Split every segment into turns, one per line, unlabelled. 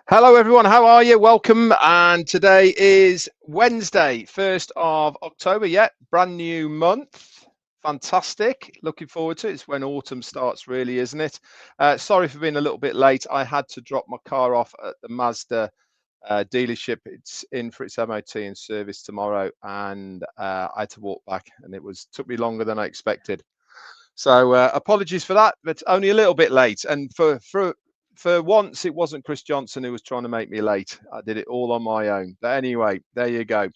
Hello everyone, how are you? Welcome. And today is Wednesday, 1st of October. Yeah, brand new month. Fantastic. Looking forward to it. It's when autumn starts, really, isn't it? Sorry for being a little bit late. I had to drop my car off at the Mazda dealership. It's in for its MOT and service tomorrow, and I had to walk back, and took me longer than I expected. So apologies for that, but only a little bit late. And for once, it wasn't Chris Johnson who was trying to make me late. I did it all on my own. But anyway, there you go.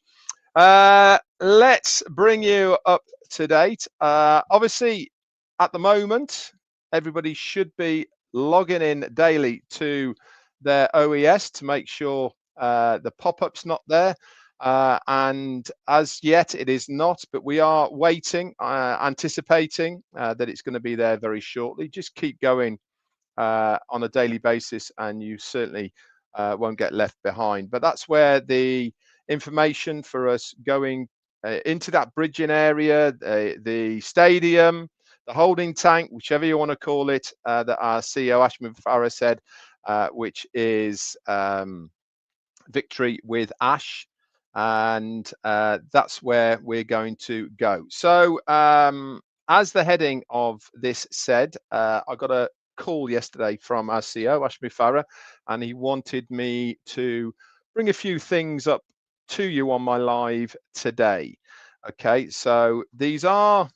Let's bring you up to date. Obviously, at the moment, everybody should be logging in daily to their OES to make sure the pop-up's not there. And as yet, it is not, but we are waiting, anticipating that it's going to be there very shortly. Just keep going on a daily basis, and you certainly won't get left behind. But that's where the information for us going into that bridging area, the stadium, the holding tank, whichever you want to call it, that our CEO Ashman Farah said, which is Victory with Ash. And that's where we're going to go. So as the heading of this said, I got a call yesterday from our CEO, Ashmi Farah, and he wanted me to bring a few things up to you on my live today. Okay, so these are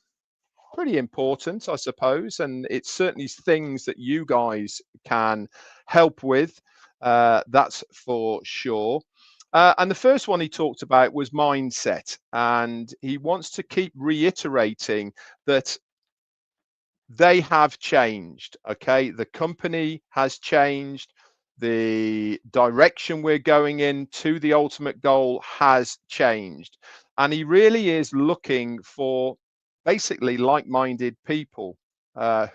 pretty important, I suppose, and it's certainly things that you guys can help with. That's for sure. And the first one he talked about was mindset, and he wants to keep reiterating that they have changed. Okay, the company has changed, the direction we're going in to the ultimate goal has changed, and he really is looking for basically like-minded people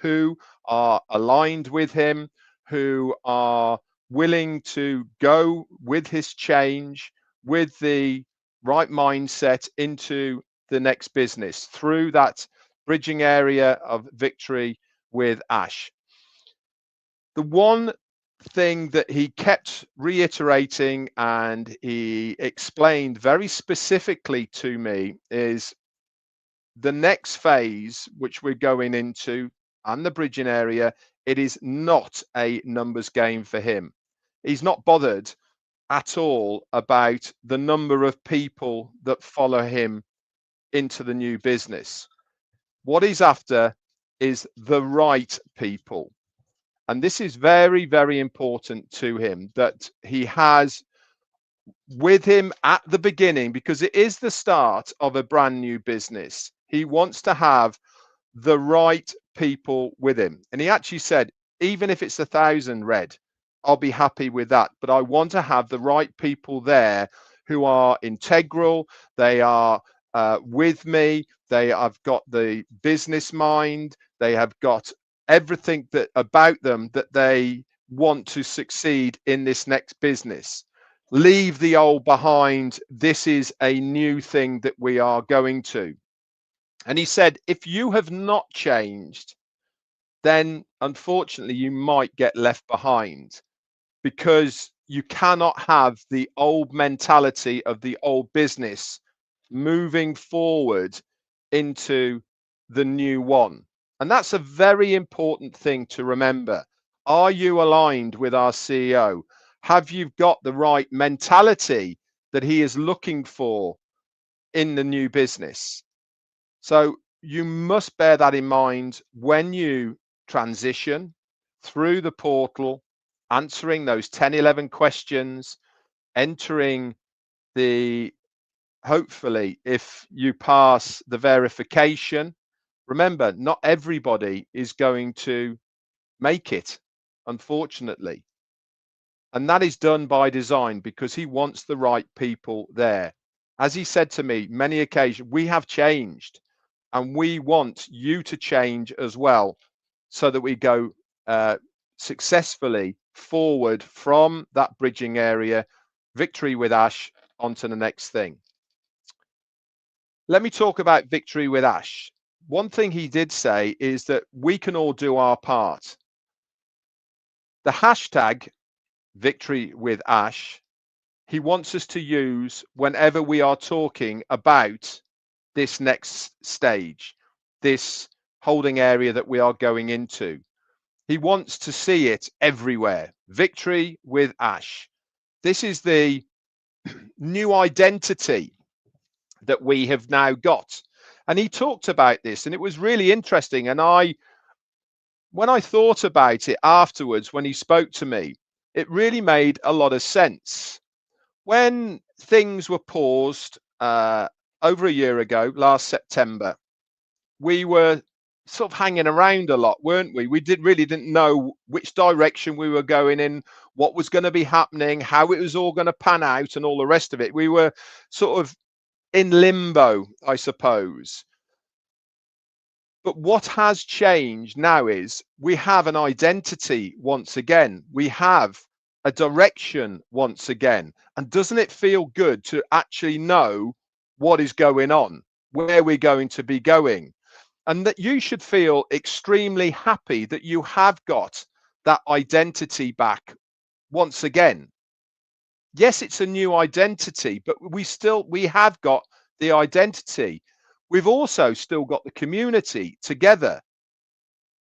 who are aligned with him, who are willing to go with his change, with the right mindset into the next business through that bridging area of Victory with Ash. The one thing that he kept reiterating and he explained very specifically to me is the next phase, which we're going into, and the bridging area, it is not a numbers game for him. He's not bothered at all about the number of people that follow him into the new business. What he's after is the right people. And this is very, very important to him, that he has with him at the beginning, because it is the start of a brand new business. He wants to have the right people with him. And he actually said, even if it's 1,000 red, I'll be happy with that. But I want to have the right people there who are integral. They are with me. They have got the business mind. They have got everything that about them that they want to succeed in this next business. Leave the old behind. This is a new thing that we are going to. And he said, if you have not changed, then unfortunately you might get left behind, because you cannot have the old mentality of the old business moving forward into the new one. And that's a very important thing to remember. Are you aligned with our CEO? Have you got the right mentality that he is looking for in the new business? So you must bear that in mind when you transition through the portal, answering those 10, 11 questions, entering the, hopefully, if you pass the verification. Remember, not everybody is going to make it, unfortunately. And that is done by design because he wants the right people there. As he said to me many occasions, we have changed and we want you to change as well so that we go successfully forward from that bridging area, Victory with Ash, onto the next thing. Let me talk about Victory with Ash. One thing he did say is that we can all do our part. The hashtag Victory with Ash, he wants us to use whenever we are talking about this next stage, this holding area that we are going into. He wants to see it everywhere. Victory with Ash. This is the new identity that we have now got. And he talked about this, and it was really interesting. And when I thought about it afterwards, when he spoke to me, it really made a lot of sense. When things were paused over a year ago, last September, we were sort of hanging around a lot, weren't we? We really didn't know which direction we were going in, what was going to be happening, how it was all going to pan out, and all the rest of it. We were sort of in limbo, I suppose. But what has changed now is we have an identity once again. We have a direction once again. And doesn't it feel good to actually know what is going on, where we're going to be going? And that you should feel extremely happy that you have got that identity back once again. Yes, it's a new identity, but we have got the identity. We've also still got the community together.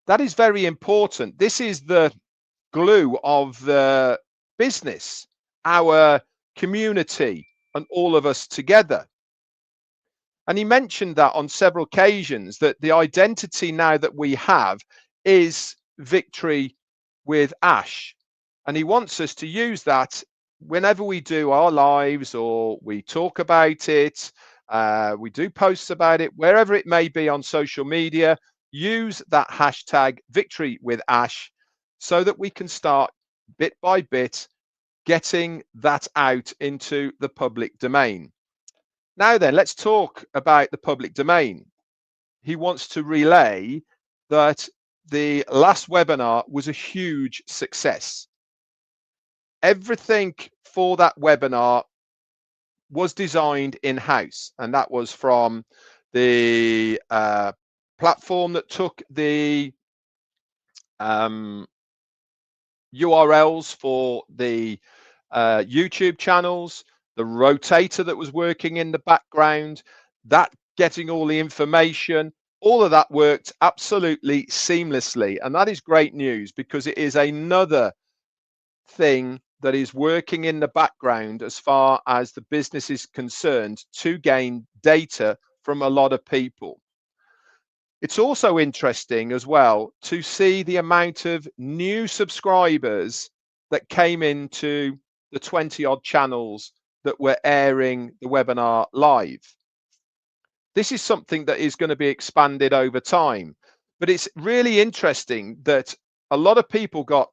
That is very important. This is the glue of the business, our community, and all of us together. And he mentioned that on several occasions, that the identity now that we have is Victory with Ash. And he wants us to use that whenever we do our lives, or we talk about it, we do posts about it, wherever it may be on social media. Use that hashtag Victory with Ash so that we can start bit by bit getting that out into the public domain. Now then, let's talk about the public domain. He wants to relay that the last webinar was a huge success. Everything for that webinar was designed in-house, and that was from the platform that took the URLs for the YouTube channels, the rotator that was working in the background, that getting all the information, all of that worked absolutely seamlessly. And that is great news, because it is another thing that is working in the background as far as the business is concerned to gain data from a lot of people. It's also interesting as well to see the amount of new subscribers that came into the 20 odd channels that were airing the webinar live. This is something that is going to be expanded over time, but it's really interesting that a lot of people got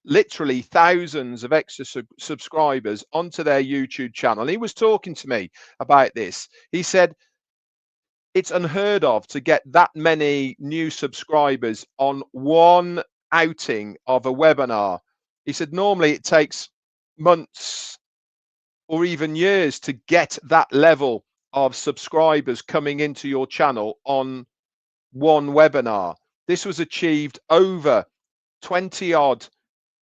literally thousands of extra subscribers onto their YouTube channel. He was talking to me about this. He said it's unheard of to get that many new subscribers on one outing of a webinar. He said normally it takes months or even years to get that level of subscribers coming into your channel on one webinar. This was achieved over 20 odd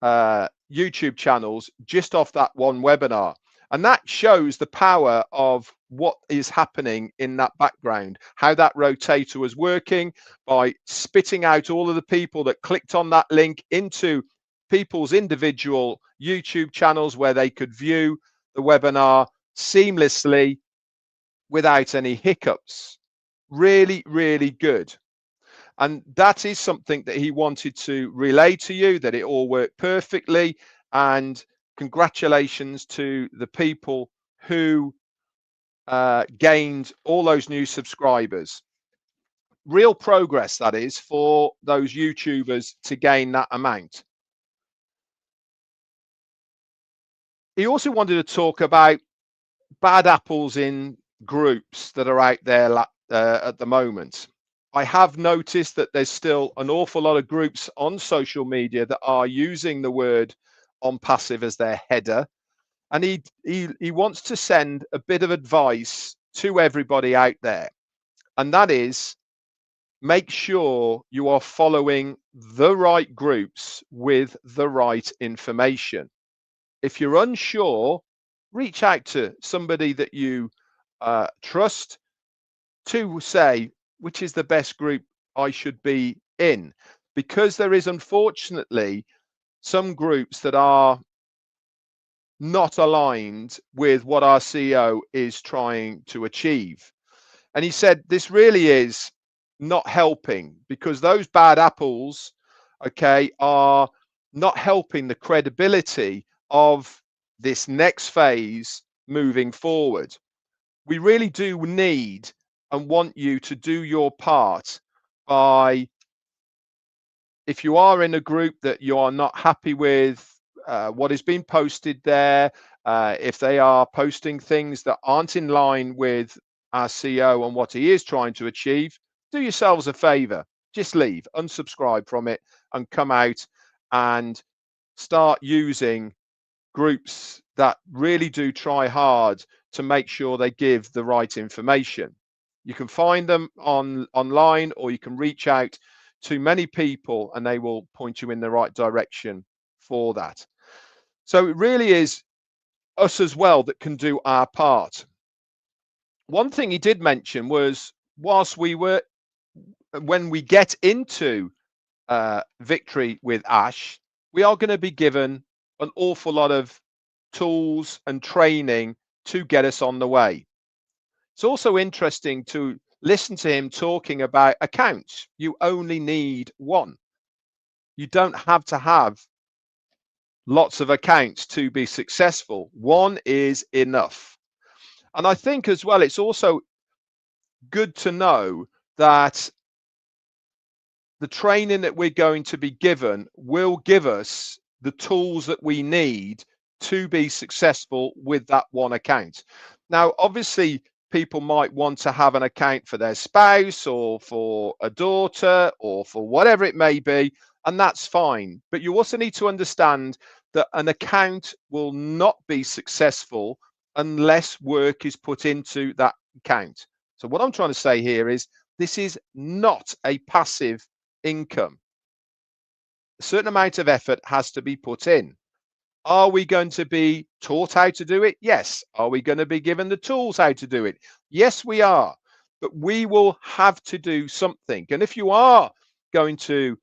YouTube channels just off that one webinar. And that shows the power of what is happening in that background, how that rotator was working by spitting out all of the people that clicked on that link into people's individual YouTube channels where they could view the webinar seamlessly without any hiccups. Really, really good. And that is something that he wanted to relay to you, that it all worked perfectly. And congratulations to the people who gained all those new subscribers. Real progress, that is, for those YouTubers to gain that amount. He also wanted to talk about bad apples in groups that are out there at the moment. I have noticed that there's still an awful lot of groups on social media that are using the word on passive as their header. And he wants to send a bit of advice to everybody out there. And that is, make sure you are following the right groups with the right information. If you're unsure, reach out to somebody that you trust to say which is the best group I should be in, because there is unfortunately some groups that are not aligned with what our CEO is trying to achieve. And he said this really is not helping, because those bad apples, okay, are not helping the credibility of this next phase moving forward. We really do need and want you to do your part by, if you are in a group that you are not happy with what is being posted there, if they are posting things that aren't in line with our CEO and what he is trying to achieve, do yourselves a favor, just leave, unsubscribe from it, and come out and start using groups that really do try hard to make sure they give the right information. You can find them online, or you can reach out to many people and they will point you in the right direction for that. So it really is us as well that can do our part. One thing he did mention was, when we get into Victory with Ash, we are going to be given an awful lot of tools and training to get us on the way. It's also interesting to listen to him talking about accounts. You only need one. You don't have to have lots of accounts to be successful. One is enough. And I think as well, it's also good to know that the training that we're going to be given will give us the tools that we need to be successful with that one account. Now, obviously, people might want to have an account for their spouse or for a daughter or for whatever it may be, and that's fine. But you also need to understand that an account will not be successful unless work is put into that account. So what I'm trying to say here is, this is not a passive income. A certain amount of effort has to be put in. Are we going to be taught how to do it? Yes. Are we going to be given the tools how to do it? Yes, we are. But we will have to do something. And if you are going to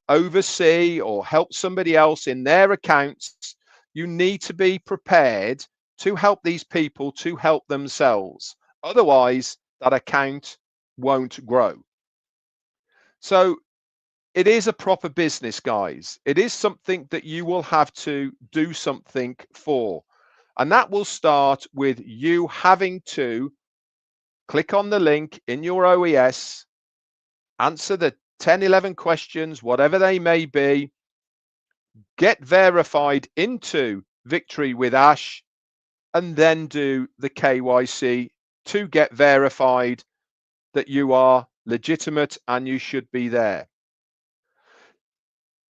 oversee or help somebody else in their accounts, you need to be prepared to help these people to help themselves. Otherwise, that account won't grow. So it is a proper business, guys. It is something that you will have to do something for. And that will start with you having to click on the link in your OES, answer the 10, 11 questions, whatever they may be, get verified into Victory with Ash, and then do the KYC to get verified that you are legitimate and you should be there.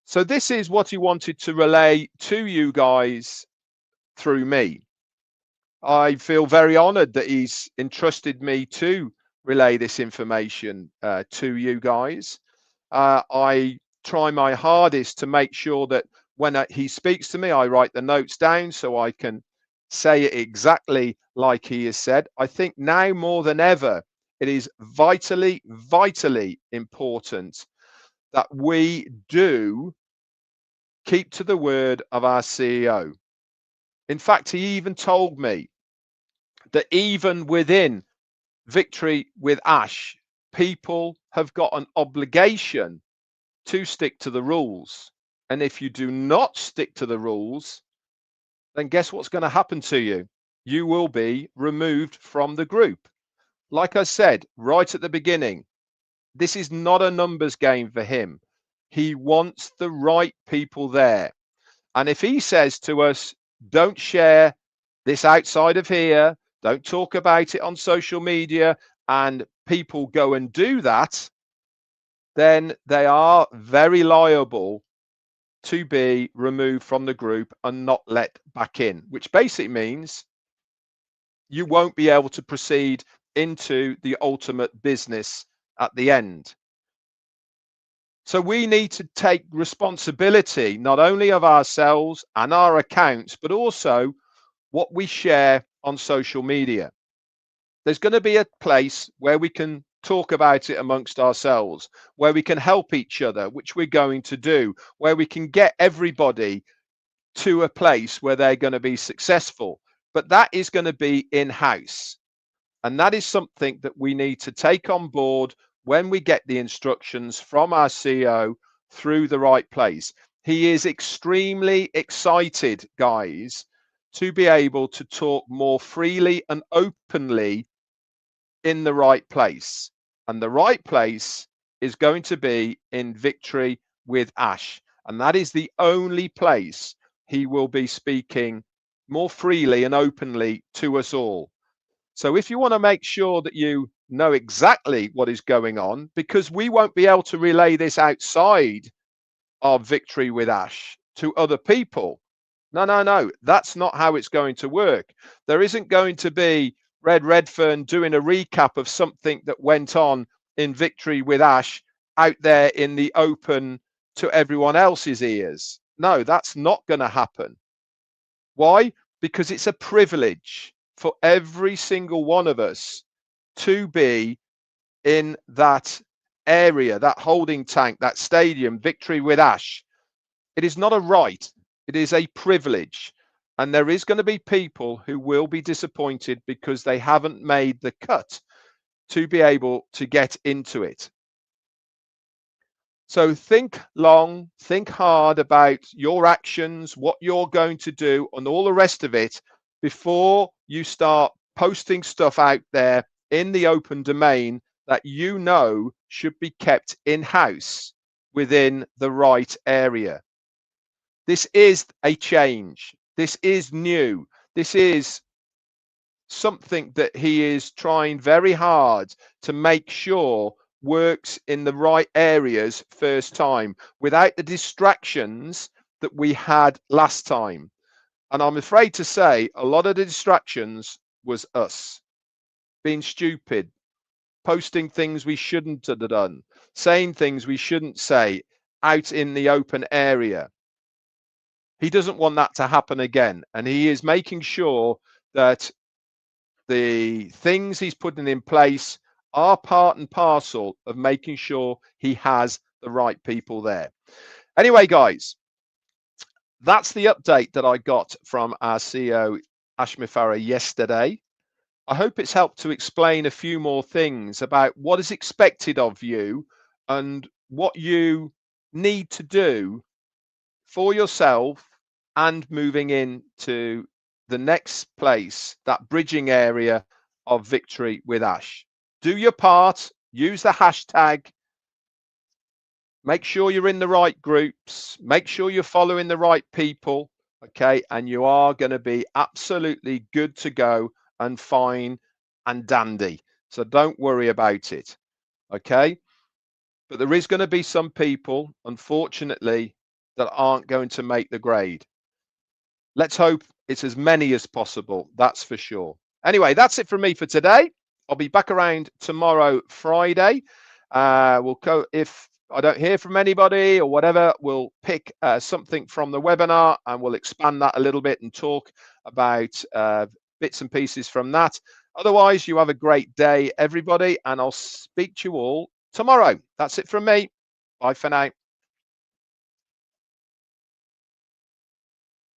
So this is what he wanted to relay to you guys through me. I feel very honored that he's entrusted me to relay this information to you guys. I try my hardest to make sure that when he speaks to me, I write the notes down so I can say it exactly like he has said. I think now more than ever, it is vitally, vitally important that we do keep to the word of our CEO. In fact, he even told me that even within Victory with Ash, people have got an obligation to stick to the rules. And if you do not stick to the rules, then guess what's going to happen to you? You will be removed from the group. Like I said right at the beginning, this is not a numbers game for him. He wants the right people there. And if he says to us, don't share this outside of here, don't talk about it on social media, and people go and do that, then they are very liable to be removed from the group and not let back in, which basically means you won't be able to proceed into the ultimate business at the end. So we need to take responsibility not only of ourselves and our accounts, but also what we share on social media. There's going to be a place where we can talk about it amongst ourselves, where we can help each other, which we're going to do, where we can get everybody to a place where they're going to be successful. But that is going to be in-house. And that is something that we need to take on board when we get the instructions from our CEO through the right place. He is extremely excited, guys, to be able to talk more freely and openly in the right place. And the right place is going to be in Victory with Ash. And that is the only place he will be speaking more freely and openly to us all. So if you want to make sure that you know exactly what is going on, because we won't be able to relay this outside of Victory with Ash to other people. No, that's not how it's going to work. There isn't going to be Redfern doing a recap of something that went on in Victory with Ash out there in the open to everyone else's ears. No, that's not going to happen. Why? Because it's a privilege for every single one of us to be in that area, that holding tank, that stadium, Victory with Ash. It is not a right, it is a privilege. And there is going to be people who will be disappointed because they haven't made the cut to be able to get into it. So think long, think hard about your actions, what you're going to do, and all the rest of it before you start posting stuff out there in the open domain that you know should be kept in-house within the right area. This is a change. This is new. This is something that he is trying very hard to make sure works in the right areas first time without the distractions that we had last time. And I'm afraid to say a lot of the distractions was us being stupid, posting things we shouldn't have done, saying things we shouldn't say out in the open area. He doesn't want that to happen again. And he is making sure that the things he's putting in place are part and parcel of making sure he has the right people there. Anyway, guys, that's the update that I got from our CEO, Ashmi Farah, yesterday. I hope it's helped to explain a few more things about what is expected of you and what you need to do for yourself and moving into the next place, that bridging area of Victory with Ash. Do your part, use the hashtag, make sure you're in the right groups, make sure you're following the right people, okay? And you are going to be absolutely good to go and fine and dandy. So don't worry about it, okay? But there is going to be some people, unfortunately, that aren't going to make the grade. Let's hope it's as many as possible, that's for sure. Anyway, that's it from me for today. I'll be back around tomorrow, Friday. We'll go if I don't hear from anybody or whatever, we'll pick something from the webinar and we'll expand that a little bit and talk about bits and pieces from that. Otherwise, you have a great day, everybody, and I'll speak to you all tomorrow. That's it from me. Bye for now.